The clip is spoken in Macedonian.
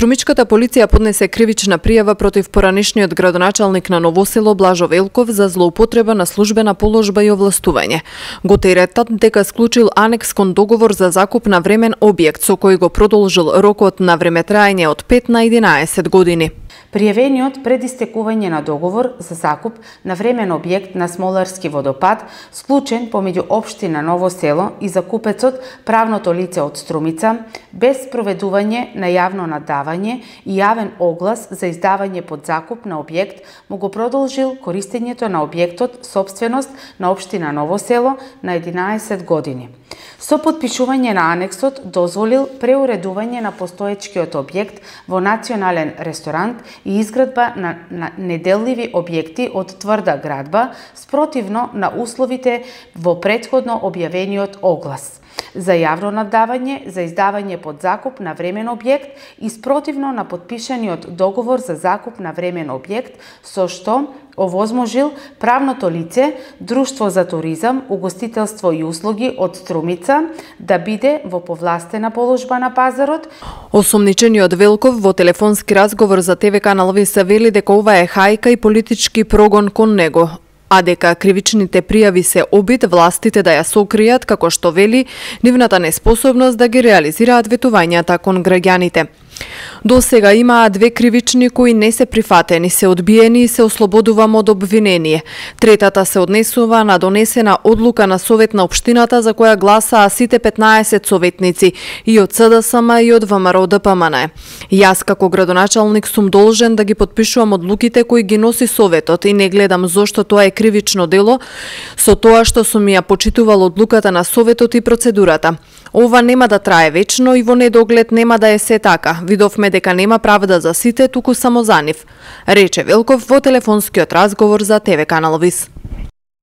Струмичката полиција поднесе кривична пријава против поранешниот градоначалник на Ново село Блажо Велков за злоупотреба на службена положба и овластување. Го теретат дека склучил анекс кон договор за закуп на времен објект со кој го продолжил рокот на времетраење од 5 на 11 години. Пријавениот пред истекување на договор за закуп на времен објект на Смоларски водопад, склучен помеѓу општина Ново село и закупецот правното лице од Струмица, без проведување на јавно надавање и јавен оглас за издавање под закуп на објект, му го продолжил користењето на објектот сопственост на општина Ново село на 11 години. Со потпишување на анексот дозволил преуредување на постоечкиот објект во национален ресторант и изградба на неделливи објекти од тврда градба спротивно на условите во претходно објавениот оглас за јавно надавање за издавање под закуп на времен објект и спротивно на подпишаниот договор за закуп на времен објект, со што овозможил правното лице Друштво за туризам, угостителство и услуги од Струмица да биде во повластена положба на пазарот. Осомничениот Велков во телефонски разговор за ТВ канал ВС вели дека ова е хајка и политички прогон кон него, а дека кривичните пријави се обид властите да ја сокријат, како што вели, нивната неспособност да ги реализираат ветувањата кон граѓаните. До сега имаа 2 кривични кои не се прифатени, се одбиени и се ослободувам од обвинение. Третата се однесува на донесена одлука на Совет на општината за која гласаа сите 15 советници и од СДСМ и од ВМРО ДПМН. Јас како градоначалник сум должен да ги потпишувам одлуките кои ги носи Советот и не гледам зошто тоа е кривично дело со тоа што сум ја почитувал одлуката на Советот и процедурата. Ова нема да трае вечно и во недоглед нема да е се така. Видовме дека нема правда за сите, туку само за нив, рече Велков во телефонскиот разговор за ТВ канал ВИС.